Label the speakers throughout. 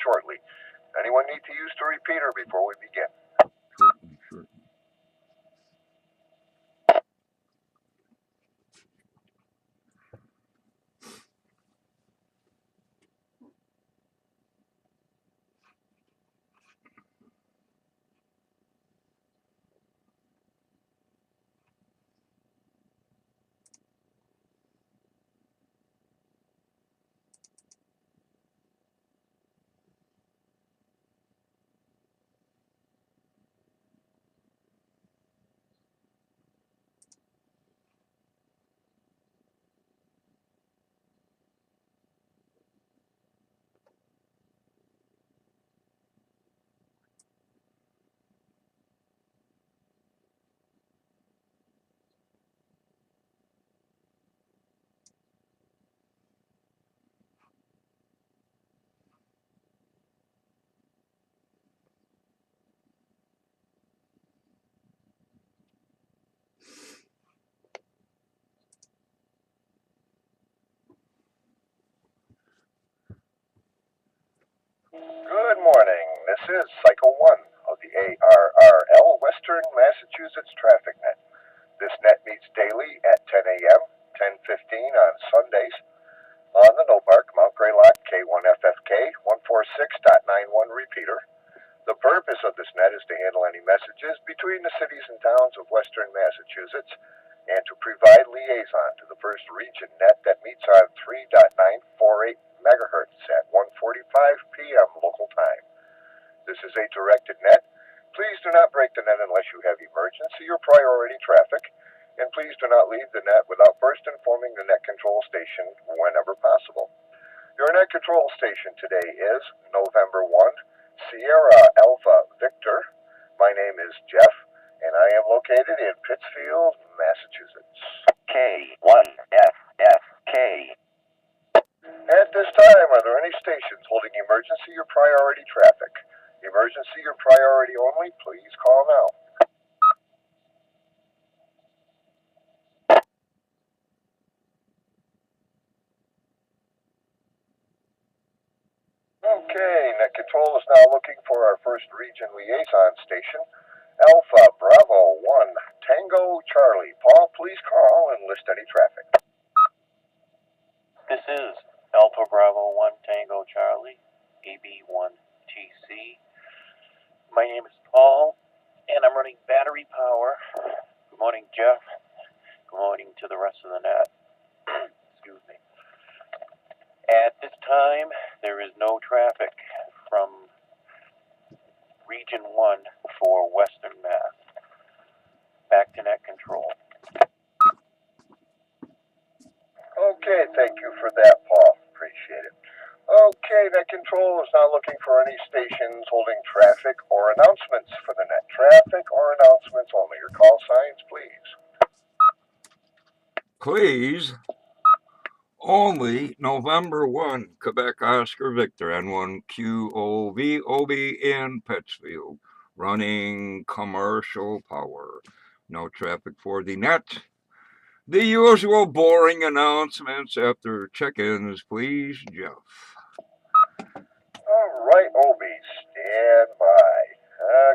Speaker 1: shortly. Anyone need to use the repeater before we begin?
Speaker 2: Sure.
Speaker 1: Good morning. This is Cycle 1 of the ARRL Western Massachusetts Traffic Net. This net meets daily at 10 a.m., 10:15 on Sundays on the Nobark Mount Greylock K1FFK 146.91 repeater. The purpose of this net is to handle any messages between the cities and towns of Western Massachusetts and to provide liaison to the first region net that meets on 3.948 megahertz at 1:45 p.m. local time. This is a directed net. Please do not break the net unless you have emergency or priority traffic, and please do not leave the net without first informing the net control station whenever possible. Your net control station today is November 1, Sierra Alpha Victor. My name is Jeff, and I am located in Pittsfield, Massachusetts.
Speaker 3: K1FFK.
Speaker 1: At this time, are there any stations holding emergency or priority traffic? Emergency or priority only, please call now. Okay, net control is now looking for our first region liaison station, Alpha Bravo 1 Tango Charlie. Paul, please call and list any traffic.
Speaker 3: This is Alpha Bravo 1 Tango Charlie, AB1TC. My name is Paul, and I'm running battery power. Good morning, Jeff. Good morning to the rest of the net. Excuse me. At this time, there is no traffic from Region 1 for Western Mass. Back to net control.
Speaker 1: Okay, thank you for that, Paul. Appreciate it. Okay, net control is now looking for any stations holding traffic or announcements for the net. Traffic or announcements only. Your call signs, please.
Speaker 2: Please, only November 1, Quebec Oscar Victor, N1QOVOB in Pittsfield, running commercial power. No traffic for the net. The usual boring announcements after check-ins, please, Jeff.
Speaker 1: All right, Obi, stand by.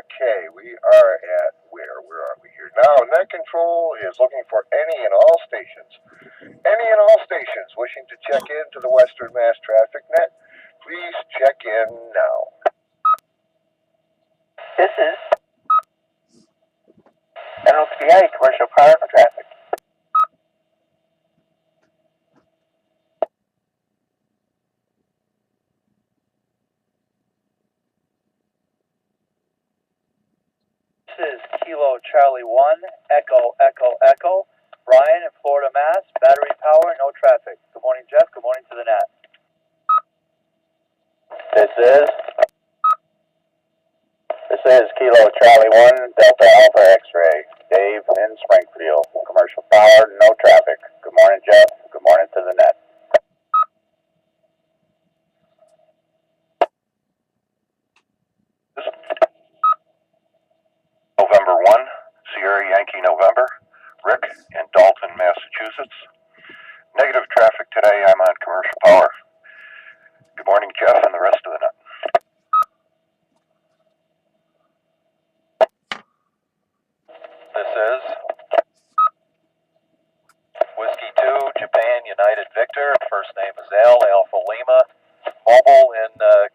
Speaker 1: Okay, we are at where? Where are we here? Now, net control is looking for any and all stations. Any and all stations wishing to check into the Western Mass Traffic Net, please check in now.
Speaker 3: This is N1SAV commercial power for traffic. This is Kilo Charlie 1, Echo, Echo, Echo. Brian in Florida, Mass. Battery power, no traffic. Good morning, Jeff. Good morning to the net. This is Kilo Charlie 1, Delta Alpha X-Ray. Dave in Springfield. Commercial power, no traffic. Good morning, Jeff. Good morning to the net.
Speaker 1: November 1, Sierra Yankee November, Rick in Dalton, Massachusetts. Negative traffic today, I'm on commercial power. Good morning, Jeff, and the rest of the net.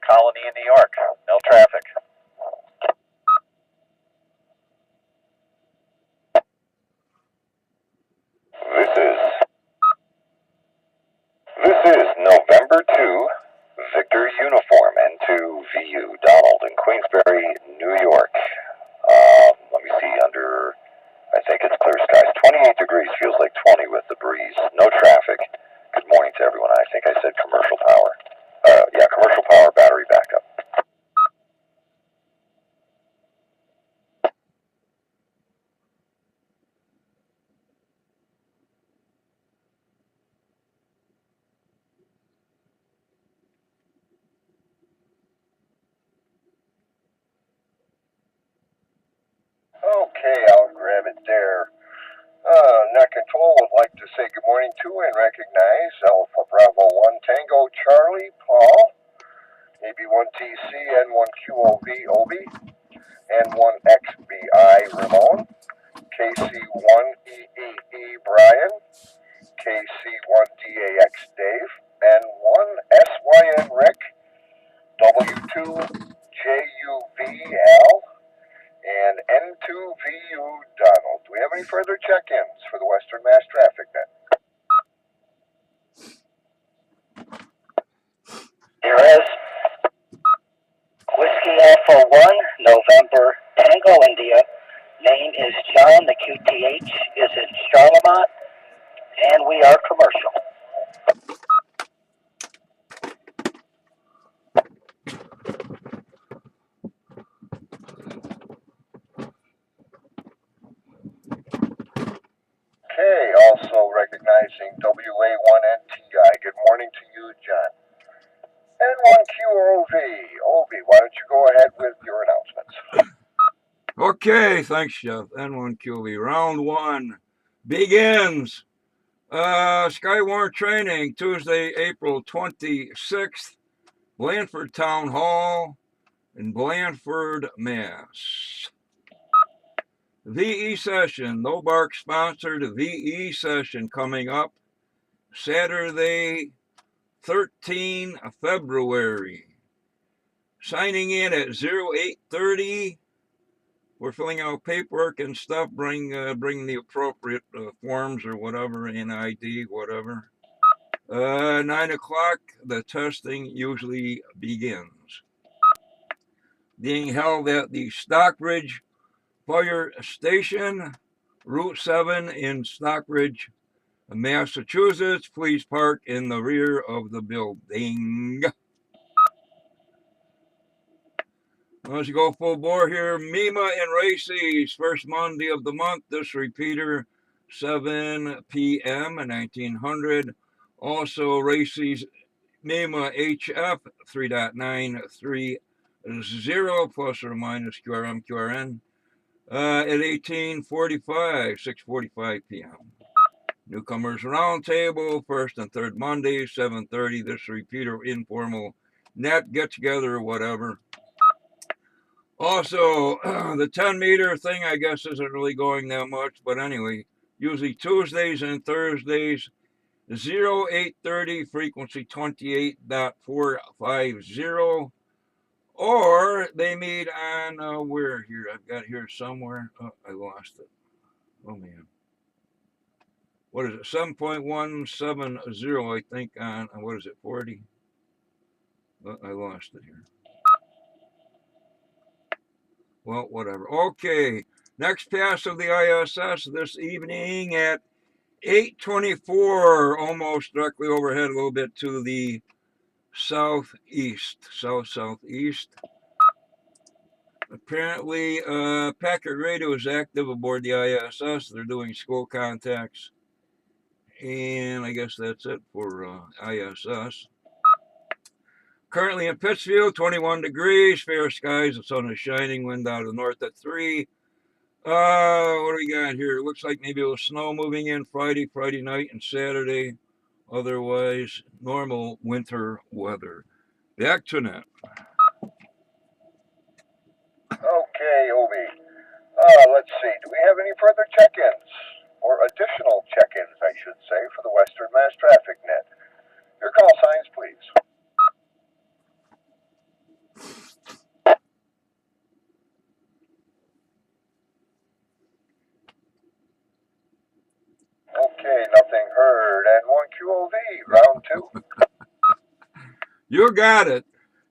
Speaker 3: Colony in New York. No traffic.
Speaker 1: This is November 2, Victor Uniform N2VU, Donald in Queensbury, New York. Let me see, I think it's clear skies. 28 degrees, feels like 20 with the breeze. No traffic. Good morning to everyone. I think I said commercial power. Commercial power battery backup. Okay, I'll grab it there. Net Control would like to say good morning to and recognize Alpha Bravo 1 Tango Charlie Paul, AB1TC N1QOV Obi, N1XBI Ramon, KC1EEE Brian, KC1DAX Dave, N1SYN Rick, W2JUV Al, and N2VU Donald. Do we have any further check-ins for the Western Mass Traffic Net?
Speaker 4: There is Whiskey Alpha 1, November Tango India. Name is John. The QTH is in Charlemont, and we are commercial.
Speaker 1: Okay, also recognizing WA1NTI. Good morning to you, John. N1QOV. Ovi, why don't you go ahead with your announcements?
Speaker 2: Okay, thanks, Jeff. N1QV. Round 1 begins. Skywarn training, Tuesday, April 26th, Blandford Town Hall in Blandford, Mass. VE session, No Bark sponsored VE session coming up Saturday, 13 February. Signing in at 0830. We're filling out paperwork and stuff. Bring the appropriate forms or whatever, NID, whatever. 9 o'clock, the testing usually begins. Being held at the Stockbridge Fire Station, Route 7 in Stockbridge, Massachusetts. Please park in the rear of the building. Let's go full bore here. MEMA and races, first Monday of the month. This repeater, 7 p.m. 1900. Also races, MEMA HF 3.930 plus or minus QRM QRN at 18:45, 6:45 p.m. Newcomers Roundtable, first and third Monday, 7:30. This repeater informal net get together or whatever. Also, the 10-meter thing, I guess, isn't really going that much, but anyway, usually Tuesdays and Thursdays, 0830, frequency 28.450, or they meet on, where here? I've got it here somewhere. Oh, I lost it. Oh, man. What is it? 7.170, I think, on, what is it, 40? Oh, I lost it here. Well, whatever. Okay, next pass of the ISS this evening at 8:24, almost directly overhead, a little bit to the southeast. Apparently, Packet Radio is active aboard the ISS. They're doing school contacts. And I guess that's it for ISS. Currently in Pittsfield, 21 degrees, fair skies, the sun is shining, wind out of the north at 3. What do we got here? It looks like maybe it was snow moving in Friday night, and Saturday. Otherwise, normal winter weather. Back to net.
Speaker 1: Okay, Ovi. Let's see. Do we have any further check-ins? Or additional check-ins, I should say, for the Western Mass Traffic Net? Your call signs, please. WOV, round 2.
Speaker 2: You got it.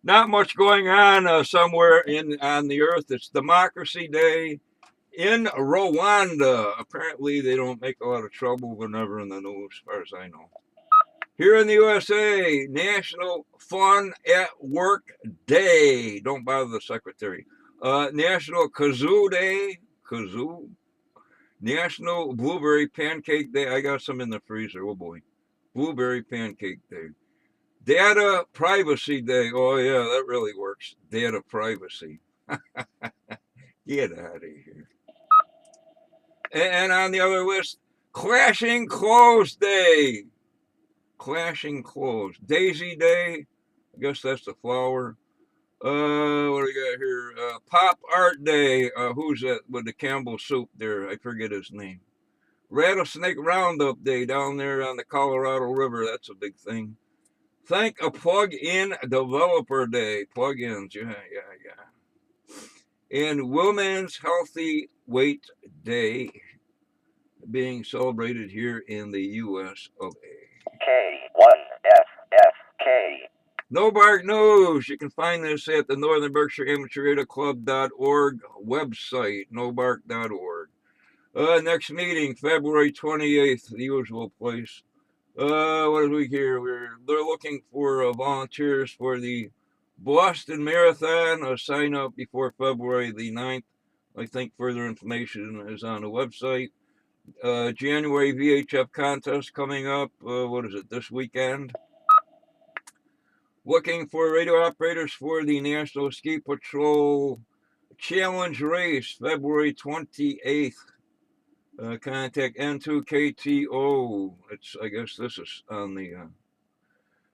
Speaker 2: Not much going on somewhere on the earth. It's Democracy Day in Rwanda. Apparently, they don't make a lot of trouble whenever in the news, as far as I know. Here in the USA, National Fun at Work Day. Don't bother the secretary. National Kazoo Day. Kazoo. National Blueberry Pancake Day. I got some in the freezer. Oh boy. Blueberry Pancake Day. Data Privacy Day. Oh yeah, that really works. Data privacy. Get out of here. And on the other list, Clashing Clothes Day. Clashing Clothes. Daisy Day. I guess that's the flower. What do we got here? Pop Art Day. Who's that with the Campbell soup there? I forget his name. Rattlesnake Roundup Day down there on the Colorado River. That's a big thing. Thank a Plug-in Developer Day. Plug-ins, yeah. And Women's Healthy Weight Day being celebrated here in the U.S. of A.
Speaker 4: K1FFK.
Speaker 2: No Bark News. You can find this at the Northern Berkshire Amateur Radio Club.org website, nobark.org. Next meeting, February 28th, the usual place. What did we hear? They're looking for volunteers for the Boston Marathon. Sign up before February the 9th. I think further information is on the website. January VHF contest coming up. What is it, this weekend? Looking for radio operators for the National Ski Patrol Challenge Race, February 28th. Contact N2KTO. I guess this is on the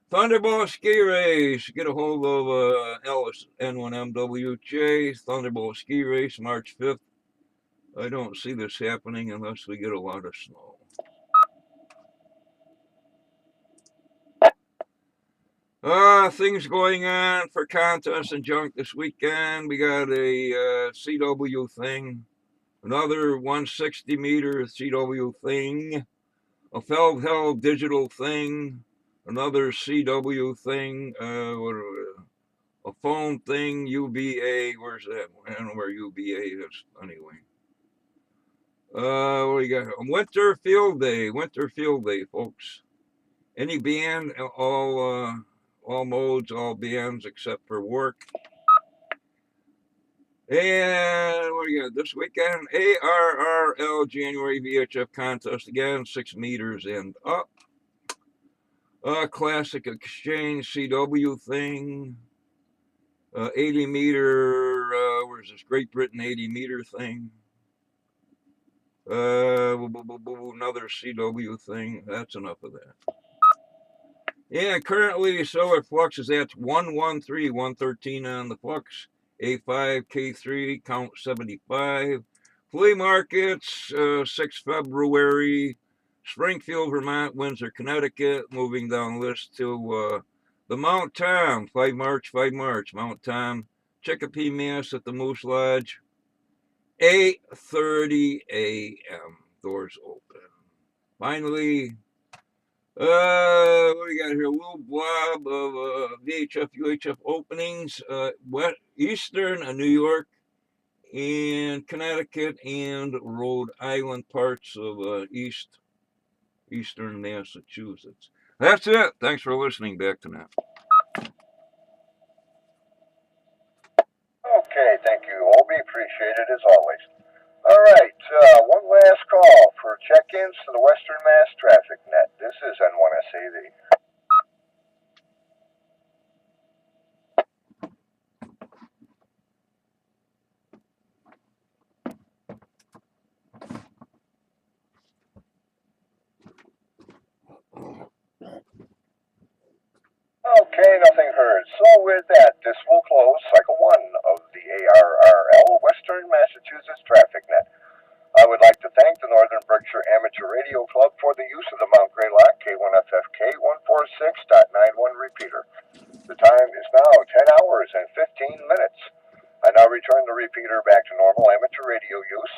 Speaker 2: Thunderbolt Ski Race. Get a hold of Ellis N1MWJ. Thunderbolt Ski Race, March 5th. I don't see this happening unless we get a lot of snow. Things going on for contests and junk this weekend. We got a CW thing, another 160 meter CW thing, a Feldhell digital thing, another CW thing, a phone thing, UBA. Where's that? I don't know where UBA is. Anyway. What do you got? Winter Field Day, folks. Any band, all modes, all bands except for work. And what do you got this weekend? ARRL January VHF contest again, 6 meters and up. Classic Exchange CW thing. 80 meter, where's this? Great Britain 80 meter thing. Another CW thing. That's enough of that. And currently, solar flux is at 113, 113 on the flux. A5, K3, count 75. Flea markets, 6 February. Springfield, Vermont, Windsor, Connecticut. Moving down the list to the Mount Tom, 5 March, Mount Tom. Chicopee, Mass. At the Moose Lodge. 8:30 a.m. Doors open. Finally, what do we got here? A little blob of VHF, UHF openings. Eastern New York and Connecticut and Rhode Island, parts of eastern Massachusetts. That's it. Thanks for listening. Back to now.
Speaker 1: Okay, thank you, Obi. Appreciate it as always. All right, one last call for check-ins to the Western Mass Traffic Net. This is N1SAV. Okay, nothing heard. So with that, this will close Cycle 1 of the ARRL Western Massachusetts Traffic Net. I would like to thank the Northern Berkshire Amateur Radio Club for the use of the Mount Greylock K1FFK 146.91 repeater. The time is now 10 hours and 15 minutes. I now return the repeater back to normal amateur radio use.